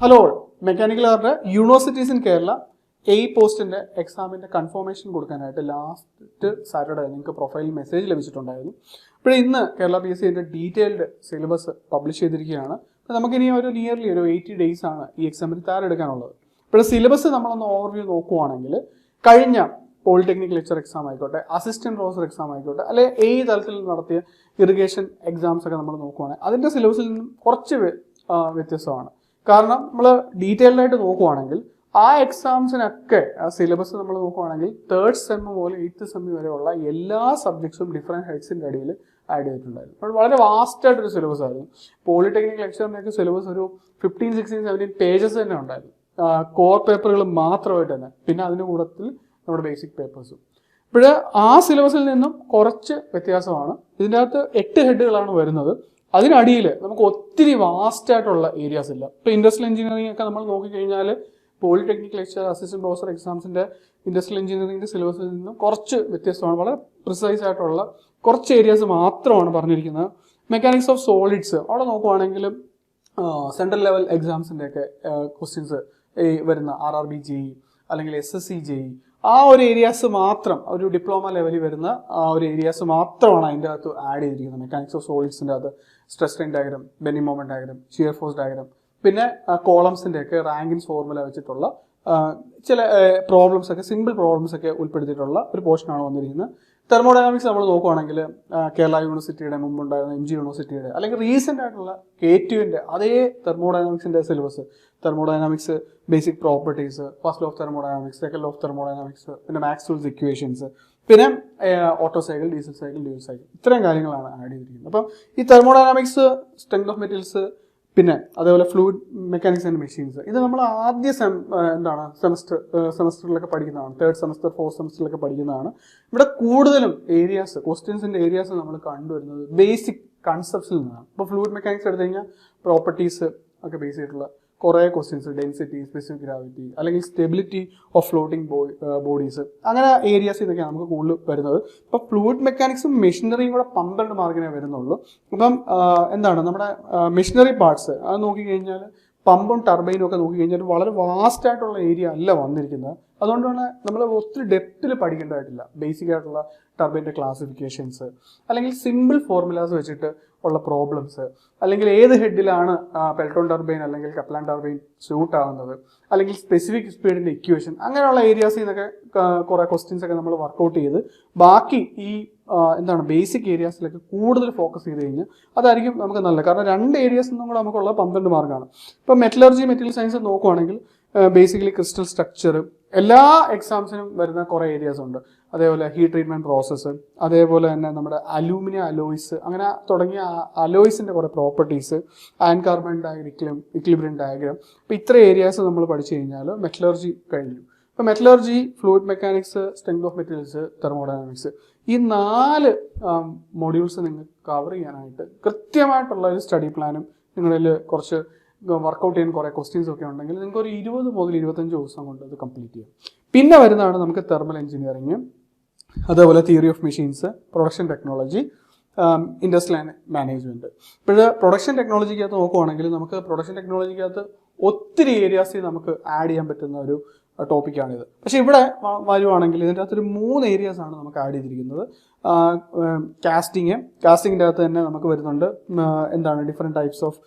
Hello, mechanical ആറിന്റെ universities in Kerala പോസ്റ്റിന്റെ എക്സാമിന്റെ കൺഫർമേഷൻ കൊടുക്കാനായിട്ട് ലാസ്റ്റ് സാറ്റർഡേ നിങ്ങൾക്ക് പ്രൊഫൈലിൽ മെസ്സേജ് ലഭിച്ചിട്ടുണ്ടായിരുന്നു. അപ്പോൾ ഇന്ന് Kerala PSC detailed syllabus publish ചെയ്തിരിക്കുകയാണ്. നമുക്കിനി ഒരു നിയർലി 80 days ആണ് ഈ എക്സാമിന് തയ്യാറെടുക്കാനുള്ളത്. ഇപ്പോൾ സിലബസ് നമ്മളൊന്ന് ഓവർവ്യൂ നോക്കുവാണെങ്കിൽ കഴിഞ്ഞ പോളിടെക്നിക് ലെക്ചർ എക്സാം ആയിക്കോട്ടെ, അസിസ്റ്റന്റ് പ്രൊഫസർ എക്സാം ആയിക്കോട്ടെ, അല്ലെങ്കിൽ തലത്തിൽ നടത്തിയ ഇറിഗേഷൻ എക്സാംസ് ഒക്കെ നമ്മൾ നോക്കുവാണെങ്കിൽ അതിന്റെ സിലബസിൽ നിന്നും കുറച്ച് വ്യത്യസ്തമാണ്. കാരണം നമ്മൾ ഡീറ്റെയിൽഡ് ആയിട്ട് നോക്കുവാണെങ്കിൽ ആ എക്സാംസിനൊക്കെ ആ സിലബസ് നമ്മൾ നോക്കുവാണെങ്കിൽ 3rd സെം മുതൽ 8th സെം വരെയുള്ള എല്ലാ സബ്ജക്ട്സും ഡിഫറെൻറ്റ് ഹെഡ്സിൻ്റെ അടിയിൽ ആഡ് ചെയ്തിട്ടുണ്ടായിരുന്നു. അപ്പോൾ വളരെ വാസ്റ്റ് ആയിട്ടൊരു സിലബസ് ആയിരുന്നു. പോളിടെക്നിക് ലെക്ചറിൻ്റെയൊക്കെ സിലബസ് ഒരു 15, 16, 17 പേജസ് തന്നെ ഉണ്ടായിരുന്നു, കോർ പേപ്പറുകൾ മാത്രമായിട്ട് തന്നെ. പിന്നെ അതിൻ്റെ കൂട്ടത്തിൽ നമ്മുടെ ബേസിക് പേപ്പേഴ്സും. ഇപ്പോൾ ആ സിലബസിൽ നിന്നും കുറച്ച് വ്യത്യാസമാണ്. ഇതിൻ്റെ അകത്ത് 8 ഹെഡുകളാണ് വരുന്നത്. അതിനടിയിൽ നമുക്ക് ഒത്തിരി വാസ്റ്റ് ആയിട്ടുള്ള ഏരിയാസ് ഇല്ല. ഇപ്പോൾ ഇൻഡസ്ട്രിയൽ എഞ്ചിനീയറിംഗ് ഒക്കെ നമ്മൾ നോക്കിക്കഴിഞ്ഞാൽ പോളിടെക്നിക് ലെക്ചർ, അസിസ്റ്റന്റ് പ്രൊഫസർ എക്സാംസിന്റെ ഇൻഡസ്ട്രിയൽ എഞ്ചിനീയറിംഗിന്റെ സിലബസിൽ നിന്നും കുറച്ച് വ്യത്യസ്തമാണ്. വളരെ പ്രിസൈസ് ആയിട്ടുള്ള കുറച്ച് ഏരിയാസ് മാത്രമാണ് പറഞ്ഞിരിക്കുന്നത്. മെക്കാനിക്സ് ഓഫ് സോളിഡ്സ് അവിടെ നോക്കുവാണെങ്കിൽ സെൻട്രൽ ലെവൽ എക്സാംസിന്റെ ഒക്കെ ക്വസ്റ്റ്യൻസ് വരുന്ന RRB JEE അല്ലെങ്കിൽ SSC JEE ആ ഒരു ഏരിയാസ് മാത്രം, ഒരു ഡിപ്ലോമ ലെവലിൽ വരുന്ന ആ ഒരു ഏരിയാസ് മാത്രമാണ് അതിൻ്റെ അകത്ത് ആഡ് ചെയ്തിരിക്കുന്നത്. മെക്കാനിക്സ് ഓഫ് സോളിഡ്സിൻ്റെ അകത്ത് stress strain diagram, bending moment diagram, shear force diagram, പിന്നെ കോളംസിൻ്റെ ഒക്കെ റാങ്കിൻസ് ഫോർമുല വെച്ചിട്ടുള്ള ചില പ്രോബ്ലംസ് ഒക്കെ, സിമ്പിൾ പ്രോബ്ലംസ് ഒക്കെ ഉൾപ്പെടുത്തിയിട്ടുള്ള ഒരു പോർഷനാണ് വന്നിരിക്കുന്നത്. തെർമോഡൈനാമിക്സ് നമ്മൾ നോക്കുവാണെങ്കിൽ കേരള യൂണിവേഴ്സിറ്റിയുടെ മുമ്പുണ്ടായിരുന്ന MG യൂണിവേഴ്സിറ്റിയുടെ അല്ലെങ്കിൽ റീസെൻ്റ് ആയിട്ടുള്ള KTUവിൻ്റെ അതേ തെർമോഡൈനാമിക്സിൻ്റെ syllabus, thermodynamics basic properties, first law of thermodynamics, second law of thermodynamics, പിന്നെ മാക്സ്വെൽസ് ഇക്വേഷൻസ്, പിന്നെ Otto cycle, diesel cycle, dual cycle, ഇത്രയും കാര്യങ്ങളാണ് ആഡ് ചെയ്തിരിക്കുന്നത്. അപ്പം ഈ തെർമോഡൈനാമിക്സ്, സ്ട്രെങ്ത് ഓഫ് മെറ്റീരിയൽസ്, പിന്നെ അതേപോലെ ഫ്ലൂയിഡ് മെക്കാനിക്സ് ആൻഡ് മെഷീൻസ്, ഇത് നമ്മൾ ആദ്യ സെമസ്റ്ററിലൊക്കെ പഠിക്കുന്നതാണ്. 3rd സെമസ്റ്റർ, 4th സെമസ്റ്ററിലൊക്കെ പഠിക്കുന്നതാണ്. ഇവിടെ കൂടുതലും ഏരിയാസ്, ക്വസ്റ്റ്യൻസിന്റെ ഏരിയാസ് നമ്മൾ കണ്ടുവരുന്നത് ബേസിക് കൺസെപ്റ്റ്സിൽ നിന്നാണ്. ഇപ്പോൾ ഫ്ലൂയിഡ് മെക്കാനിക്സ് എടുത്തു കഴിഞ്ഞാൽ പ്രോപ്പർട്ടീസ് ഒക്കെ ബേസ് ചെയ്തിട്ടുള്ള കുറേ ക്വസ്റ്റ്യൻസ്, ഡെൻസിറ്റി, സ്പെസിഫിക് ഗ്രാവിറ്റി, അല്ലെങ്കിൽ സ്റ്റെബിലിറ്റി ഓഫ് ഫ്ലോട്ടിംഗ് ബോഡീസ്, അങ്ങനെ ഏരിയാസ് ഇതൊക്കെയാണ് നമുക്ക് കൂടുതൽ വരുന്നത്. ഇപ്പോൾ ഫ്ലൂയിഡ് മെക്കാനിക്സും മെഷീനറിയും കൂടെ 12 മാർക്കിനേ വരുന്നുള്ളൂ. അപ്പം എന്താണ് നമ്മുടെ മെഷീനറി പാർട്സ് അത് നോക്കിക്കഴിഞ്ഞാൽ പമ്പും ടർബൈനും ഒക്കെ നോക്കിക്കഴിഞ്ഞാൽ വളരെ വാസ്റ്റ് ആയിട്ടുള്ള ഏരിയ അല്ല വന്നിരിക്കുന്നത്. അതുകൊണ്ട് തന്നെ നമ്മൾ ഒത്തിരി ഡെപ്തിൽ പഠിക്കേണ്ടതായിട്ടില്ല. ബേസിക് ആയിട്ടുള്ള ടർബൈൻ്റെ ക്ലാസിഫിക്കേഷൻസ്, അല്ലെങ്കിൽ സിമ്പിൾ ഫോർമുലാസ് വെച്ചിട്ട് ഉള്ള പ്രോബ്ലംസ്, അല്ലെങ്കിൽ ഏത് ഹെഡിലാണ് പെൽട്ടോൺ ടർബൈൻ അല്ലെങ്കിൽ കപ്ലാൻ ടർബൈൻ സ്യൂട്ട് ആവുന്നത്, അല്ലെങ്കിൽ സ്പെസിഫിക് സ്പീഡിൻ്റെ ഇക്വേഷൻ, അങ്ങനെയുള്ള ഏരിയാസിൽ നിന്നൊക്കെ കുറേ ക്വസ്റ്റ്യൻസ് ഒക്കെ നമ്മൾ വർക്കൗട്ട് ചെയ്ത് ബാക്കി ഈ ബേസിക് ഏരിയാസിലൊക്കെ കൂടുതൽ ഫോക്കസ് ചെയ്ത് കഴിഞ്ഞാൽ അതായിരിക്കും നമുക്ക് നല്ലത്. കാരണം 2 ഏരിയാസ് നിന്നും കൂടെ നമുക്കുള്ള 12 മാർക്കാണ്. ഇപ്പം മെറ്റലർജി, മെറ്റീരിയൽ സയൻസ് നോക്കുവാണെങ്കിൽ ബേസിക്കലി ക്രിസ്റ്റൽ സ്ട്രക്ചർ, എല്ലാ എക്സാംസിനും വരുന്ന കുറേ ഏരിയാസ് ഉണ്ട്. അതേപോലെ ഹീറ്റ് ട്രീറ്റ്മെന്റ് പ്രോസസ്സ്, അതേപോലെ തന്നെ നമ്മുടെ അലൂമിനിയം അലോയ്സ്, അങ്ങനെ തുടങ്ങിയ അലോയ്സിന്റെ കുറേ properties, iron carbon equilibrium diagram. അപ്പോൾ ഇത്ര ഏരിയാസ് നമ്മൾ പഠിച്ചു കഴിഞ്ഞാൽ മെറ്റലർജി കഴിഞ്ഞു. ഇപ്പോൾ metallurgy, fluid mechanics, strength of materials, thermodynamics, ഈ 4 മൊഡ്യൂൾസ് നിങ്ങൾക്ക് കവർ ചെയ്യാനായിട്ട് കൃത്യമായിട്ടുള്ള ഒരു സ്റ്റഡി പ്ലാനും നിങ്ങളിൽ കുറച്ച് വർക്കൗട്ട് ചെയ്യാൻ കുറേ ക്വസ്റ്റ്യൻസ് ഒക്കെ ഉണ്ടെങ്കിൽ നിങ്ങൾക്ക് ഒരു 20 മുതൽ 25 ദിവസം കൊണ്ട് അത് കംപ്ലീറ്റ് ചെയ്യാം. പിന്നെ വരുന്നതാണ് നമുക്ക് തെർമൽ എഞ്ചിനീയറിംഗ്, അതേപോലെ theory of machines, production technology, industrial management. ഇപ്പോൾ പ്രൊഡക്ഷൻ ടെക്നോളജിക്കകത്ത് നോക്കുവാണെങ്കിൽ നമുക്ക് പ്രൊഡക്ഷൻ ടെക്നോളജിക്കകത്ത് ഒത്തിരി ഏരിയാസിൽ നമുക്ക് ആഡ് ചെയ്യാൻ പറ്റുന്ന ഒരു ടോപ്പിക്കാണിത്. പക്ഷേ ഇവിടെ വരുവാണെങ്കിൽ ഇതിൻ്റെ അകത്തൊരു 3 ഏരിയാസ് ആണ് നമുക്ക് ആഡ് ചെയ്തിരിക്കുന്നത്. കാസ്റ്റിങ്ങിൻ്റെ അകത്ത് തന്നെ നമുക്ക് വരുന്നുണ്ട് ഡിഫറെൻറ്റ് ടൈപ്സ് ഓഫ്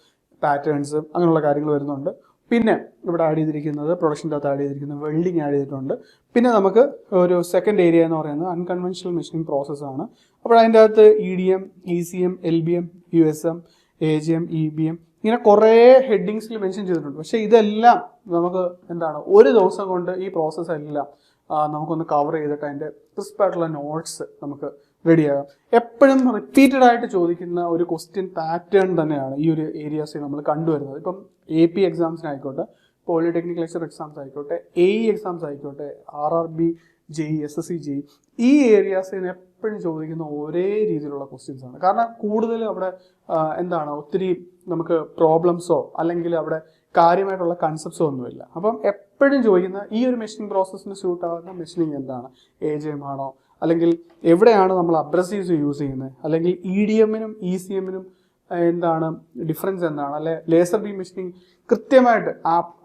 പാറ്റേൺസ്, അങ്ങനെയുള്ള കാര്യങ്ങൾ വരുന്നുണ്ട്. പിന്നെ ഇവിടെ ആഡ് ചെയ്തിരിക്കുന്നത് പ്രൊഡക്ഷൻ്റെ അകത്ത് ആഡ് ചെയ്തിരിക്കുന്നത് വെൽഡിങ് ആഡ് ചെയ്തിട്ടുണ്ട്. പിന്നെ നമുക്ക് ഒരു സെക്കൻഡ് ഏരിയ എന്ന് പറയുന്നത് അൺകൺവെൻഷണൽ മെഷീനിങ് പ്രോസസ്സാണ്. അപ്പോൾ അതിൻ്റെ അകത്ത് EDM, ECM, LBM, USM, AGM, EBM, ഇങ്ങനെ കുറേ ഹെഡിങ്സിൽ മെൻഷൻ ചെയ്തിട്ടുണ്ട്. പക്ഷേ ഇതെല്ലാം നമുക്ക് ഒരു ദിവസം കൊണ്ട് ഈ പ്രോസസ്സ് എല്ലാം നമുക്കൊന്ന് കവർ ചെയ്തിട്ട് അതിൻ്റെ ക്രിസ്പായിട്ടുള്ള നോട്ട്സ് നമുക്ക് റെഡിയാകാം. എപ്പോഴും റിപ്പീറ്റഡ് ആയിട്ട് ചോദിക്കുന്ന ഒരു ക്വസ്റ്റ്യൻ പാറ്റേൺ തന്നെയാണ് ഈ ഒരു ഏരിയാസിൽ നമ്മൾ കണ്ടുവരുന്നത്. ഇപ്പം AP എക്സാംസിനായിക്കോട്ടെ, പോളിടെക്നിക് ലെക്ചർ എക്സാംസ് ആയിക്കോട്ടെ, AE എക്സാംസ് ആയിക്കോട്ടെ, RRB JEE, SSC JEE, ഈ ഏരിയാസിന് എപ്പോഴും ചോദിക്കുന്ന ഒരേ രീതിയിലുള്ള ക്വസ്റ്റ്യൻസ് ആണ്. കാരണം കൂടുതൽ അവിടെ ഒത്തിരി നമുക്ക് പ്രോബ്ലംസോ അല്ലെങ്കിൽ അവിടെ കാര്യമായിട്ടുള്ള കൺസെപ്റ്റ്സോ ഒന്നുമില്ല. അപ്പം എപ്പോഴും ചോദിക്കുന്ന ഈ ഒരു മെഷീനിങ് പ്രോസസ്സിന് സ്യൂട്ട് ആവുന്ന മെഷീനിങ് എന്താണ്, AGM ആണോ, അല്ലെങ്കിൽ എവിടെയാണ് നമ്മൾ അബ്രസീവ്സ് യൂസ് ചെയ്യുന്നത്, അല്ലെങ്കിൽ EDM-നും ECM-നും എന്താണ് ഡിഫറൻസ് എന്താണ്, അല്ലെ ലേസർ ബീം മെഷീനിങ് കൃത്യമായിട്ട്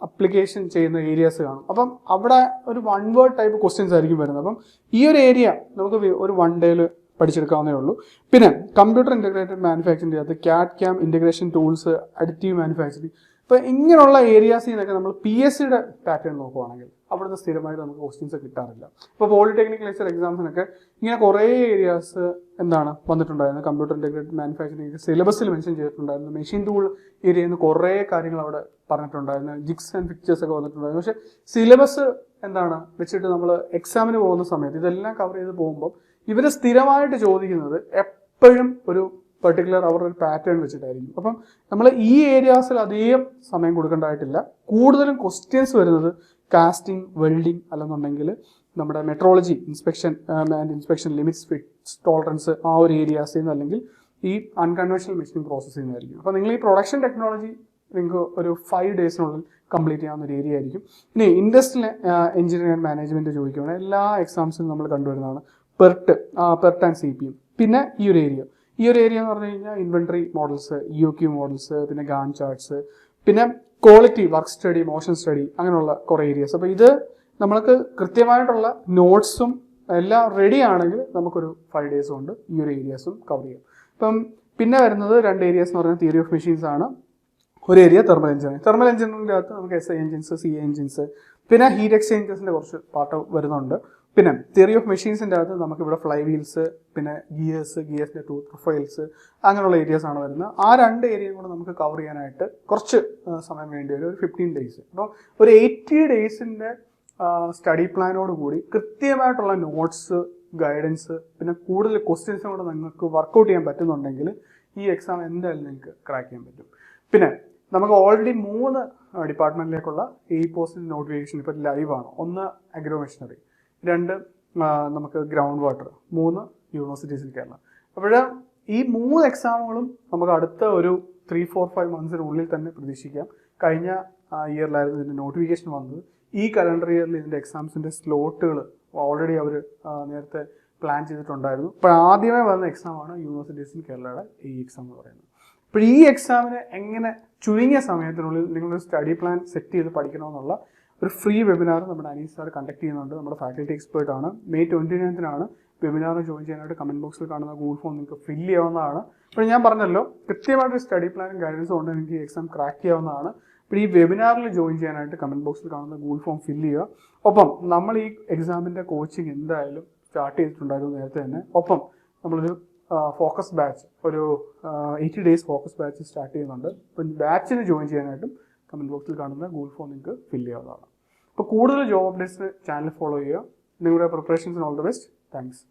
അപ്ലിക്കേഷൻ ചെയ്യുന്ന ഏരിയാസ് കാണും. അപ്പം അവിടെ ഒരു 1 വേർഡ് ടൈപ്പ് ക്വസ്റ്റ്യൻസ് ആയിരിക്കും വരുന്നത്. അപ്പം ഈ ഒരു ഏരിയ നമുക്ക് ഒരു 1 ഡേയിൽ പഠിച്ചെടുക്കാവുന്നേ ഉള്ളൂ. പിന്നെ കമ്പ്യൂട്ടർ ഇൻ്റഗ്രേറ്റഡ് മാനുഫാക്ചറിൻ്റെ അകത്ത് CAD CAM integration tools, additive manufacturing, ഇപ്പോൾ ഇങ്ങനെയുള്ള ഏരിയാസിൽ നിന്നൊക്കെ നമ്മൾ PSCയുടെ പാറ്റേൺ നോക്കുവാണെങ്കിൽ അവിടുന്ന് സ്ഥിരമായിട്ട് നമുക്ക് ക്വസ്റ്റ്യൻസ് കിട്ടാറില്ല. ഇപ്പോൾ പോളിടെക്നിക് ലെക്ചർ എക്സാംസിനൊക്കെ ഇങ്ങനെ കുറേ ഏരിയാസ് എന്താണ് വന്നിട്ടുണ്ടായിരുന്നു. കമ്പ്യൂട്ടർ ഇൻ്റഗ്രേറ്റഡ് മാനുഫാക്ചറിങ് സിലബസിൽ മെൻഷൻ ചെയ്തിട്ടുണ്ടായിരുന്നു. മെഷീൻ ടൂൾ ഏരിയയിൽ നിന്ന് കുറേ കാര്യങ്ങൾ അവിടെ പറഞ്ഞിട്ടുണ്ടായിരുന്നു. ജിഗ്സ് ആൻഡ് പിക്ചേഴ്സ് ഒക്കെ വന്നിട്ടുണ്ടായിരുന്നു. പക്ഷേ സിലബസ് എന്താണ് വെച്ചിട്ട് നമ്മൾ എക്സാമിന് പോകുന്ന സമയത്ത് ഇതെല്ലാം കവർ ചെയ്ത് പോകുമ്പോൾ ഇവർ സ്ഥിരമായിട്ട് ചോദിക്കുന്നത് എപ്പോഴും ഒരു പെർട്ടിക്കുലർ അവരുടെ ഒരു പാറ്റേൺ വെച്ചിട്ടായിരിക്കും. അപ്പം നമ്മൾ ഈ ഏരിയാസിൽ അധികം സമയം കൊടുക്കേണ്ടതായിട്ടില്ല. കൂടുതലും ക്വസ്റ്റ്യൻസ് വരുന്നത് കാസ്റ്റിംഗ്, വെൽഡിങ്, അല്ലെന്നുണ്ടെങ്കിൽ നമ്മുടെ metrology, inspection limits, fits, tolerance, ആ ഒരു ഏരിയാസിൽ നിന്ന്, അല്ലെങ്കിൽ ഈ അൺകൺവെൻഷണൽ മെഷീനിങ് പ്രോസസ്സിൽ നിന്നായിരിക്കും. അപ്പോൾ നിങ്ങൾ ഈ പ്രൊഡക്ഷൻ ടെക്നോളജി നിങ്ങൾക്ക് ഒരു 5 ഡേയ്സിനുള്ളിൽ കംപ്ലീറ്റ് ചെയ്യാവുന്ന ഒരു ഏരിയ ആയിരിക്കും. ഇനി ഇൻഡസ്ട്രിയൽ എഞ്ചിനീയറിംഗ് ആൻഡ് മാനേജ്മെൻറ്റ് ചോദിക്കുകയാണെങ്കിൽ എല്ലാ എക്സാംസിലും നമ്മൾ കണ്ടുവരുന്നതാണ് പെർട്ട് ആൻഡ് CPM. പിന്നെ ഈ ഒരു ഏരിയ എന്ന് പറഞ്ഞു കഴിഞ്ഞാൽ ഇൻവെന്ററി മോഡൽസ്, EOQ മോഡൽസ്, പിന്നെ ഗാൻ ചാർട്ട്സ്, പിന്നെ quality, work study, motion study, അങ്ങനെയുള്ള കുറേ ഏരിയാസ്. അപ്പോൾ ഇത് നമ്മൾക്ക് കൃത്യമായിട്ടുള്ള നോട്ട്സും എല്ലാം റെഡി ആണെങ്കിൽ നമുക്കൊരു 5 ഡേയ്സ് കൊണ്ട് ഈ ഒരു ഏരിയാസും കവർ ചെയ്യാം. ഇപ്പം പിന്നെ വരുന്നത് 2 ഏരിയാസ് എന്ന് പറയുന്നത് തിയറി ഓഫ് മെഷീൻസ് ആണ്. ഒരു ഏരിയ തെർമൽ എഞ്ചിനീയറിംഗിൻ്റെ അകത്ത് നമുക്ക് SI എഞ്ചിൻസ്, CA എഞ്ചിൻസ്, പിന്നെ ഹീറ്റ് എക്സ്ചേഞ്ചേഴ്സിൻ്റെ കുറച്ച് പാർട്ട് വരുന്നുണ്ട്. പിന്നെ തിയറി ഓഫ് മെഷീൻസിൻ്റെ അകത്ത് നമുക്കിവിടെ ഫ്ലൈ വീൽസ്, പിന്നെ ഗിയേഴ്സിൻ്റെ ടൂത്ത് പ്രൊഫൈൽസ്, അങ്ങനെയുള്ള ഏരിയാസ് ആണ് വരുന്നത്. ആ 2 ഏരിയയും കൂടെ നമുക്ക് കവർ ചെയ്യാനായിട്ട് കുറച്ച് സമയം വേണ്ടി വരും, ഒരു 15 ഡേയ്സ്. അപ്പോൾ ഒരു 80 ഡേയ്സിൻ്റെ സ്റ്റഡി പ്ലാനോട് കൂടി കൃത്യമായിട്ടുള്ള നോട്ട്സ്, ഗൈഡൻസ്, പിന്നെ കൂടുതൽ ക്വസ്റ്റ്യൻസും കൂടെ നിങ്ങൾക്ക് വർക്കൗട്ട് ചെയ്യാൻ പറ്റുന്നുണ്ടെങ്കിൽ ഈ എക്സാം എന്തായാലും നിങ്ങൾക്ക് ക്രാക്ക് ചെയ്യാൻ പറ്റും. പിന്നെ നമുക്ക് ഓൾറെഡി 3 ഡിപ്പാർട്ട്മെൻറ്റിലേക്കുള്ള ഈ പോസ്റ്റിൻ്റെ നോട്ടിഫിക്കേഷൻ ഇപ്പോൾ ലൈവാണ്. 1 അഗ്രോ മെഷീനറി, 2 നമുക്ക് ground water, 3 universities in Kerala. അപ്പോൾ ഈ 3 എക്സാമുകളും നമുക്ക് അടുത്ത ഒരു 3-4-5 മന്ത്സിനുള്ളിൽ തന്നെ പ്രതീക്ഷിക്കാം. കഴിഞ്ഞ ഇയറിലായിരുന്നു ഇതിൻ്റെ നോട്ടിഫിക്കേഷൻ വന്നത്. ഈ കലണ്ടർ ഇയറിൽ ഇതിൻ്റെ എക്സാംസിൻ്റെ സ്ലോട്ടുകൾ ഓൾറെഡി അവർ നേരത്തെ പ്ലാൻ ചെയ്തിട്ടുണ്ടായിരുന്നു. അപ്പോൾ ആദ്യമേ വന്ന എക്സാമാണ് യൂണിവേഴ്സിറ്റീസ് ഇൻ കേരളയുടെ ഈ എക്സാം എന്ന് പറയുന്നത്. അപ്പോൾ ഈ എക്സാമിന് എങ്ങനെ ചുരുങ്ങിയ സമയത്തിനുള്ളിൽ നിങ്ങളൊരു സ്റ്റഡി പ്ലാൻ സെറ്റ് ചെയ്ത് പഠിക്കണമെന്നുള്ള ഒരു ഫ്രീ വെബിനാർ നമ്മുടെ അനീസ് സാർ കണ്ടക്ട് ചെയ്യുന്നുണ്ട്. നമ്മുടെ ഫാക്കൽറ്റി എക്സ്പേർട്ട് ആണ്. May 29 വെബിനാർ ജോയിൻ ചെയ്യാനായിട്ട് കമൻറ്റ് ബോക്സിൽ കാണുന്ന ഗൂഗിൾ ഫോം നിങ്ങൾക്ക് ഫില്ല് ചെയ്യാവുന്നതാണ്. അപ്പോൾ ഞാൻ പറഞ്ഞല്ലോ, കൃത്യമായിട്ട് സ്റ്റഡി പ്ലാനും ഗൈഡൻസും കൊണ്ട് നിങ്ങൾക്ക് ഈ എക്സാം ക്രാക്ക് ചെയ്യാവുന്നതാണ്. അപ്പോൾ ഈ വെബിനാറിൽ ജോയിൻ ചെയ്യാനായിട്ട് കമൻറ്റ് ബോക്സിൽ കാണുന്ന ഗൂഗിൾ ഫോം ഫില്ല് ചെയ്യുക. ഒപ്പം നമ്മൾ ഈ എക്സാമിൻ്റെ കോച്ചിങ് എന്തായാലും സ്റ്റാർട്ട് ചെയ്തിട്ടുണ്ടായിരുന്നു നേരത്തെ തന്നെ. ഒപ്പം നമ്മളൊരു ഫോക്കസ് ബാച്ച്, ഒരു 80 ഡേയ്സ് ഫോക്കസ് ബാച്ച് സ്റ്റാർട്ട് ചെയ്യുന്നുണ്ട്. അപ്പം ബാച്ചിന് ജോയിൻ ചെയ്യാനായിട്ടും കമൻറ്റ് ബോക്സിൽ കാണുന്ന ഗൂഗിൾ ഫോം നിങ്ങൾക്ക് ഫില്ല് ചെയ്യാവുന്നതാണ്. അപ്പോൾ കൂടുതൽ ജോബ് അപ്ഡേറ്റ്സിന് ചാനൽ ഫോളോ ചെയ്യുക. നിങ്ങളുടെ പ്രിപ്പറേഷൻസിന് ഓൾ ദി ബെസ്റ്റ്. താങ്ക്സ്.